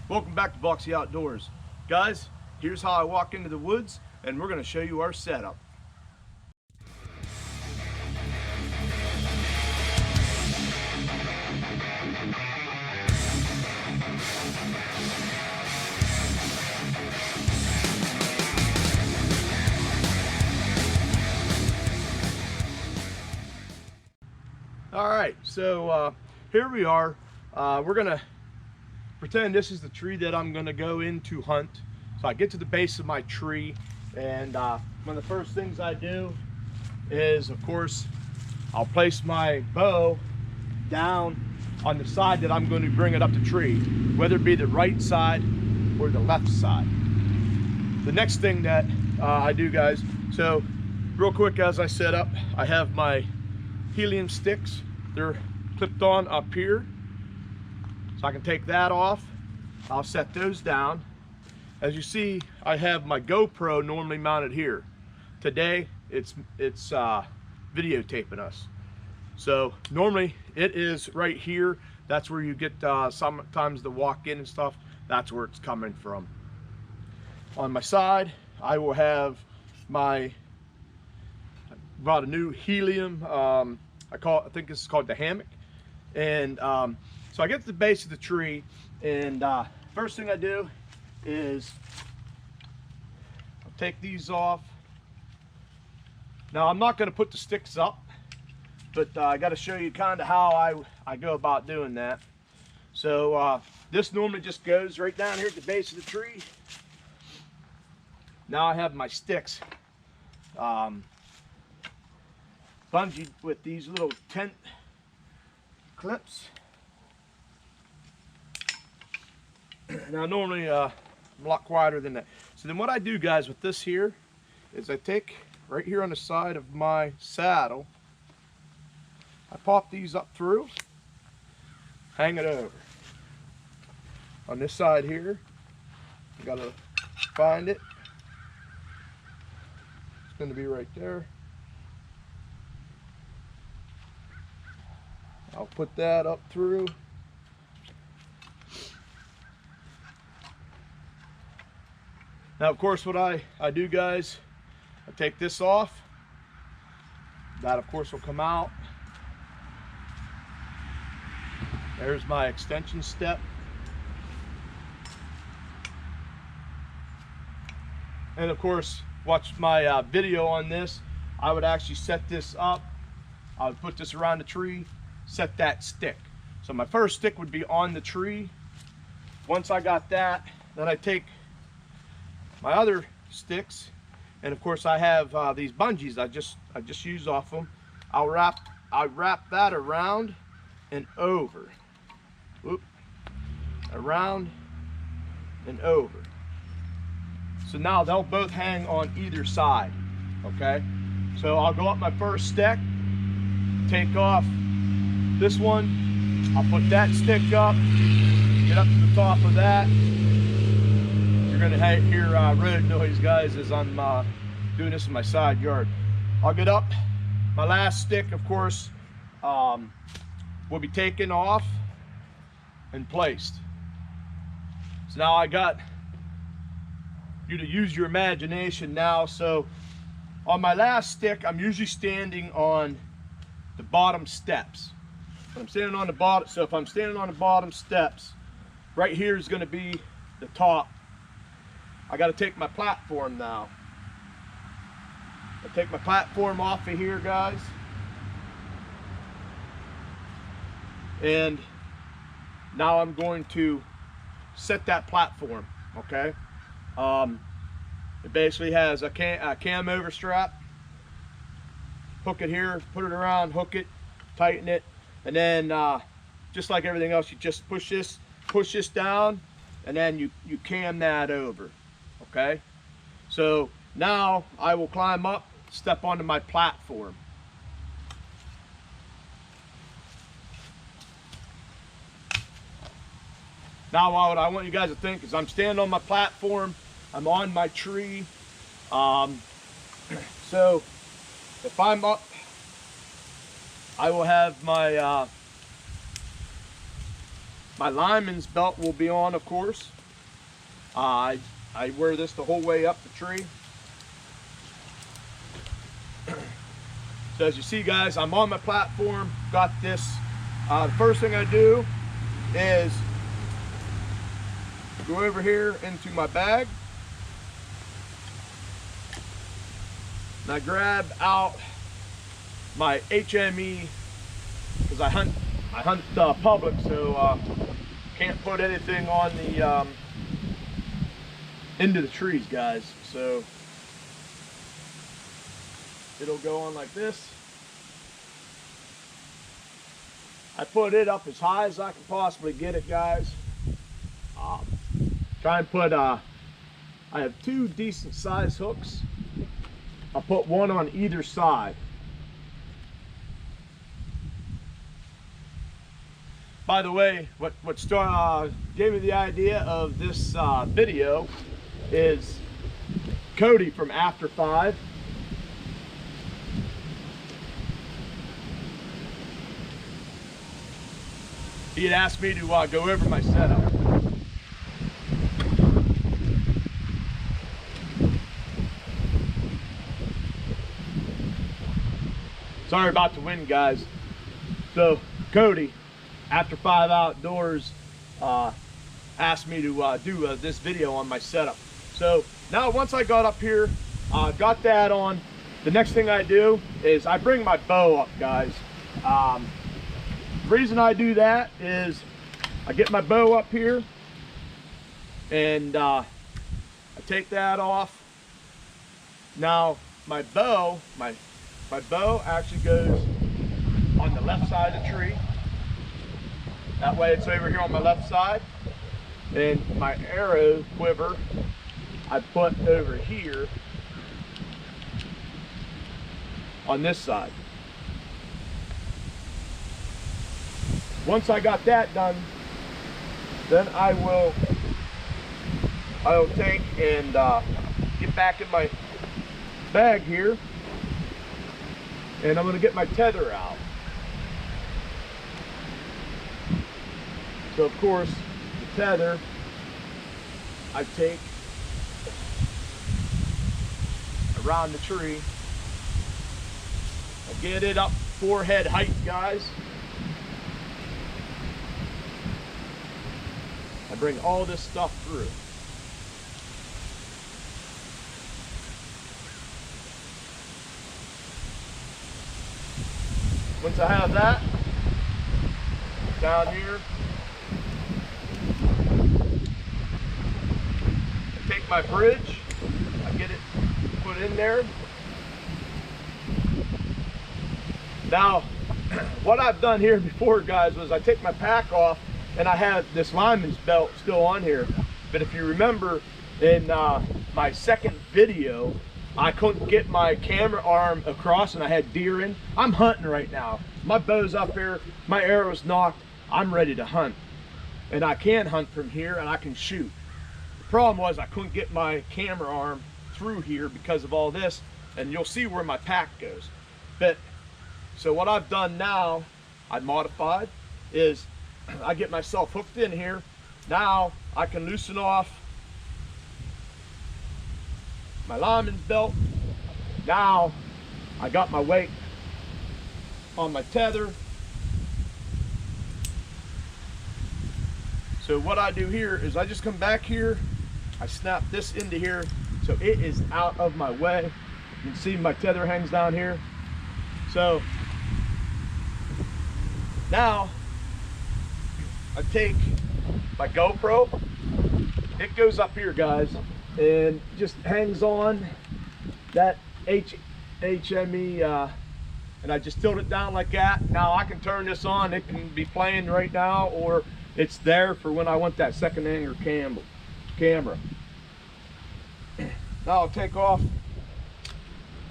Welcome back to Boxy Outdoors. Guys, here's how I walk into the woods, and we're going to show you our setup. All right, so here we are. We're going to pretend this is the tree that I'm going to go in to hunt. So I get to the base of my tree, and one of the first things I do is, of course, I'll place my bow down on the side that I'm going to bring it up the tree, whether it be the right side or the left side. The next thing that I do, guys, so real quick as I set up, I have my helium sticks. They're clipped on up here, so I can take that off. I'll set those down. As you see, I have my GoPro normally mounted here. Today, it's videotaping us. So normally it is right here. That's where you get sometimes the walk in and stuff. That's where it's coming from. On my side, I will have my, bought a new helium, I think this is called the hammock. And so I get to the base of the tree, and first thing I do is I'll take these off. Now I'm not going to put the sticks up, but I got to show you kind of how I go about doing that. So this normally just goes right down here at the base of the tree. Now I have my sticks bungeed with these little tent clips. Now normally I'm a lot quieter than that. So then what I do, guys, with this here is I take right here on the side of my saddle, I pop these up through, hang it over. On this side here, you gotta find it. It's gonna be right there. I'll put that up through. Now, of course, what I do, guys, I take this off. That, of course, will come out. There's my extension step. And, of course, watch my video on this. I would actually set this up. I would put this around the tree, set that stick. So my first stick would be on the tree. Once I got that, then I take my other sticks, and of course I have these bungees I just used off them. I wrap that around and over. Whoop. Around and over. So now they'll both hang on either side. Okay, so I'll go up my first stick, take off this one, I'll put that stick up, get up to the top of that. You're gonna hear road noise, guys, as I'm doing this in my side yard. I'll get up. My last stick, of course, will be taken off and placed. So now I got you to use your imagination now. So on my last stick, I'm usually standing on the bottom steps. But I'm standing on the bottom. So if I'm standing on the bottom steps, right here is going to be the top. I got to take my platform now. I take my platform off of here, guys, and now I'm going to set that platform. Okay, it basically has a cam over strap. Hook it here, put it around, hook it, tighten it, and then just like everything else, you just push this down, and then you cam that over. Okay, so now I will climb up, step onto my platform. Now what I want you guys to think is I'm standing on my platform, I'm on my tree. So if I'm up, I will have my My lineman's belt will be on, of course. I wear this the whole way up the tree. So as you see, guys, I'm on my platform, got this. The first thing I do is go over here into my bag. And I grab out my HME, because I hunt public, so can't put anything on the into the trees, guys. So it'll go on like this. I put it up as high as I can possibly get it, guys. Try and put I have 2 decent size hooks. I'll put one on either side. By the way, what gave me the idea of this video is Cody from After 5. He had asked me to go over my setup. Sorry about the wind, guys. So Cody, After 5 Outdoors, asked me to do this video on my setup. So now once I got up here, got that on, the next thing I do is I bring my bow up, guys. The reason I do that is I get my bow up here and I take that off. Now my bow actually goes on the left side of the tree. That way it's over here on my left side. And my arrow quiver I put over here on this side. Once I got that done, then I'll take and get back in my bag here, and I'm going to get my tether out. So of course, the tether I take around the tree. I get it up 4 head height, guys. I bring all this stuff through. Once I have that down here, I take my bridge, I get it put in there. Now, what I've done here before, guys, was I take my pack off and I have this lineman's belt still on here. But if you remember in my second video, I couldn't get my camera arm across and I had deer in. I'm hunting right now. My bow's up here, my arrow's knocked, I'm ready to hunt. And I can hunt from here and I can shoot. The problem was I couldn't get my camera arm through here because of all this, and you'll see where my pack goes. But so what I've done now, I modified, is I get myself hooked in here. Now I can loosen off my lineman's belt. Now I got my weight on my tether. So what I do here is I just come back here, I snap this into here so it is out of my way. You can see my tether hangs down here. So now I take my GoPro, it goes up here, guys, and just hangs on that HME, and I just tilt it down like that. Now I can turn this on, it can be playing right now, or it's there for when I want that second angle camera. Now I'll take off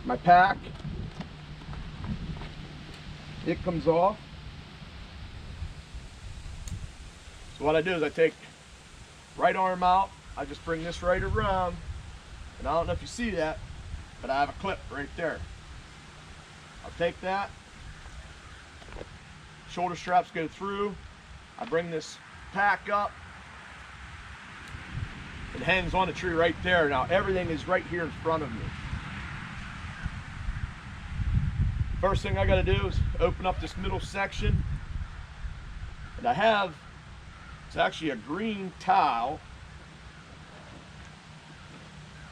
my pack, it comes off. So what I do is I take right arm out, I just bring this right around, and I don't know if you see that, but I have a clip right there. I'll take that, shoulder straps go through, I bring this pack up. It hangs on the tree right there. Now everything is right here in front of me. First thing I got to do is open up this middle section. And I have, it's actually a green tile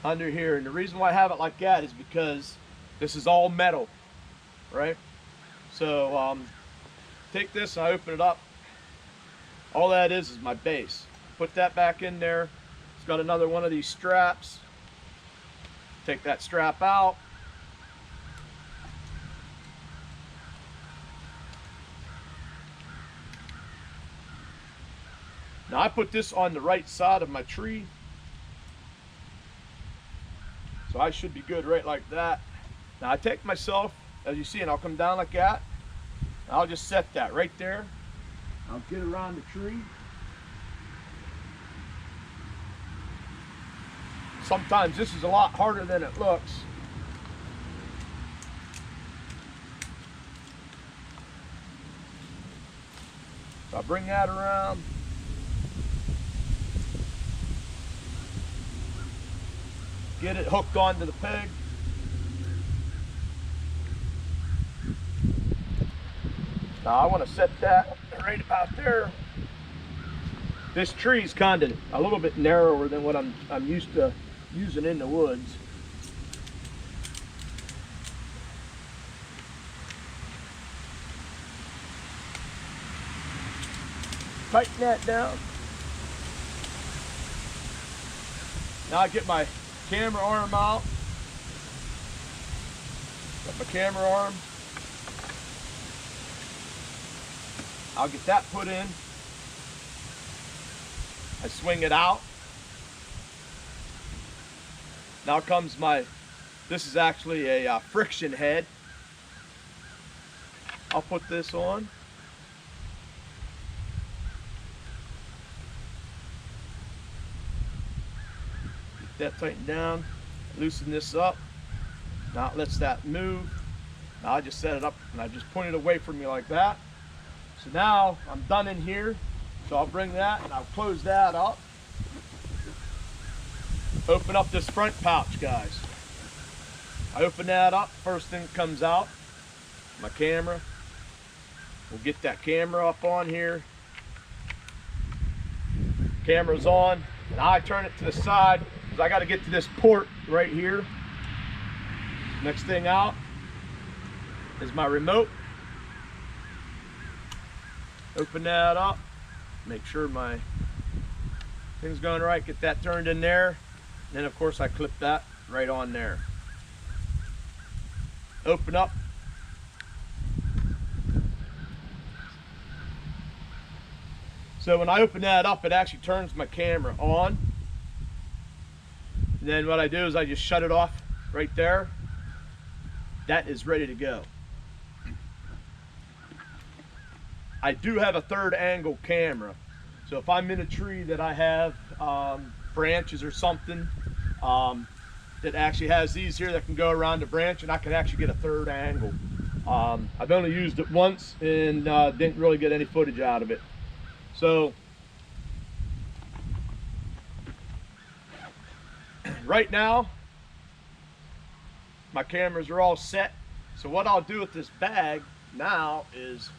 under here. And the reason why I have it like that is because this is all metal, right? So take this and I open it up. All that is my base. Put that back in there. It's got another one of these straps. Take that strap out. Now I put this on the right side of my tree. So I should be good right like that. Now I take myself, as you see, and I'll come down like that. I'll just set that right there. I'll get around the tree. Sometimes this is a lot harder than it looks. So I'll bring that around. Get it hooked onto the peg. Now I want to set that right about there. This tree is kind of a little bit narrower than what I'm used to using in the woods. Tighten that down. Now I get my camera arm out. Got my camera arm. I'll get that put in. I swing it out. Now comes my, this is actually a friction head. I'll put this on. Get that tightened down, loosen this up. Now it lets that move. Now I just set it up and I just point it away from me like that. So now I'm done in here. So I'll bring that and I'll close that up. Open up this front pouch, guys. I open that up, first thing that comes out, my camera. We'll get that camera up on here. Camera's on, and I turn it to the side because I got to get to this port right here. Next thing out is my remote. Open that up, make sure my thing's going right, get that turned in there. And then of course I clip that right on there. Open up. So when I open that up, it actually turns my camera on. And then what I do is I just shut it off right there. That is ready to go. I do have a third angle camera. So if I'm in a tree that I have branches or something that actually has these here that can go around the branch, and I can actually get a third angle. I've only used it once and didn't really get any footage out of it. So right now my cameras are all set. So what I'll do with this bag now is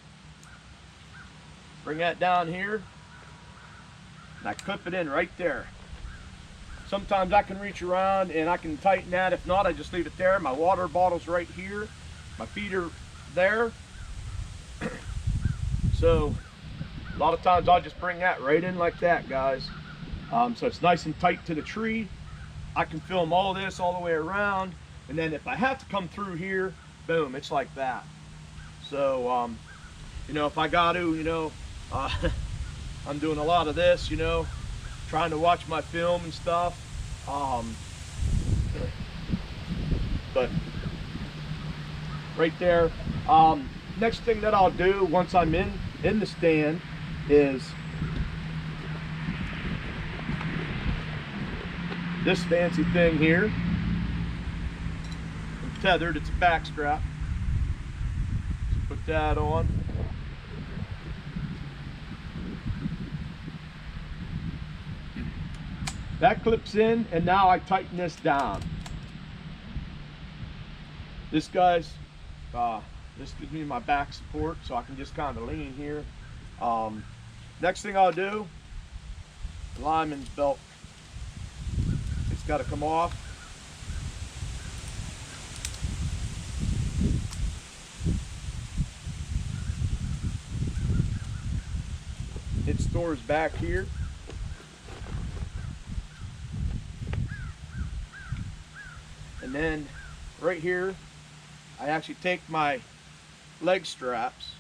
bring that down here and I clip it in right there. Sometimes I can reach around and I can tighten that. If not, I just leave it there. My water bottle's right here. My feet are there. So a lot of times I'll just bring that right in like that, guys. So it's nice and tight to the tree. I can film all this all the way around. And then if I have to come through here, boom, it's like that. So, you know, if I got to, you know, I'm doing a lot of this, you know, trying to watch my film and stuff. But right there. Next thing that I'll do once I'm in the stand is this fancy thing here. I'm tethered, it's a back strap. Put that on. That clips in, and now I tighten this down. This guy's, this gives me my back support, so I can just kind of lean here. Next thing I'll do, the lineman's belt. It's got to come off. It stores back here. And then right here, I actually take my leg straps,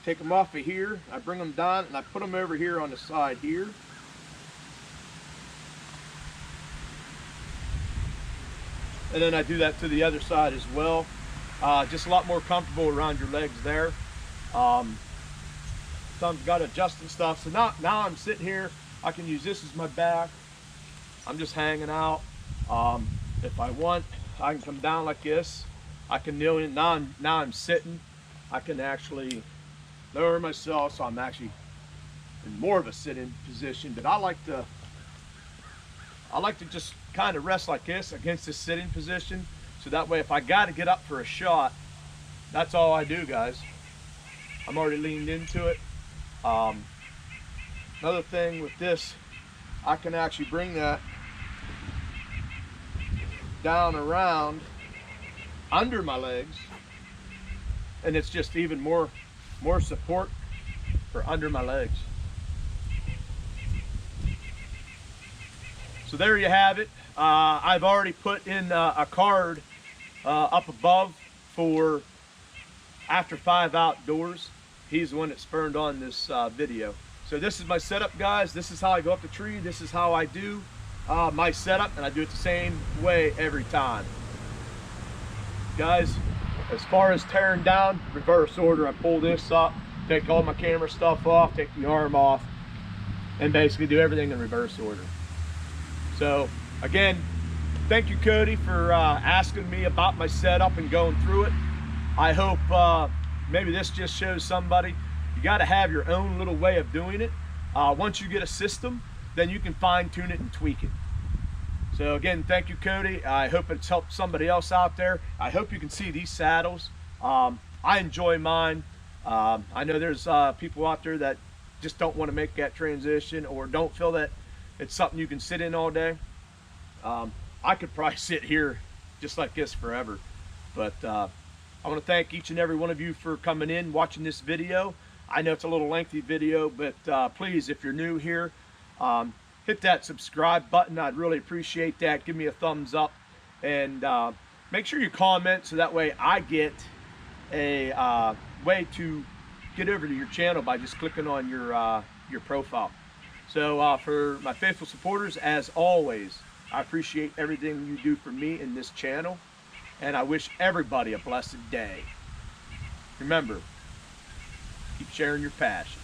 take them off of here, I bring them down, and I put them over here on the side here. And then I do that to the other side as well. Just a lot more comfortable around your legs there. Sometimes got to adjust and stuff. So now I'm sitting here, I can use this as my back. I'm just hanging out. If I want, I can come down like this. I can kneel in. Now I'm sitting. I can actually lower myself, so I'm actually in more of a sitting position. But I like to just kind of rest like this against this sitting position, so that way if I got to get up for a shot, that's all I do, guys. I'm already leaned into it. Another thing with this, I can actually bring that down around under my legs, and it's just even more support for under my legs. So there you have it. I've already put in a card up above for After 5 Outdoors. He's the one that spurned on this video. So this is my setup, guys. This is how I go up the tree. This is how I do my setup, and I do it the same way every time. Guys, as far as tearing down, reverse order. I pull this up, take all my camera stuff off, take the arm off, and basically do everything in reverse order. So again, thank you, Cody, for asking me about my setup and going through it. I hope maybe this just shows somebody you got to have your own little way of doing it. Once you get a system, then you can fine tune it and tweak it. So again, thank you, Cody. I hope it's helped somebody else out there. I hope you can see these saddles. I enjoy mine. I know there's people out there that just don't want to make that transition, or don't feel that it's something you can sit in all day. I could probably sit here just like this forever. But I want to thank each and every one of you for coming in, watching this video. I know it's a little lengthy video, but please, if you're new here, hit that subscribe button. I'd really appreciate that. Give me a thumbs up, and make sure you comment, so that way I get a way to get over to your channel by just clicking on your profile. So for my faithful supporters, as always, I appreciate everything you do for me in this channel, and I wish everybody a blessed day. Remember, keep sharing your passion.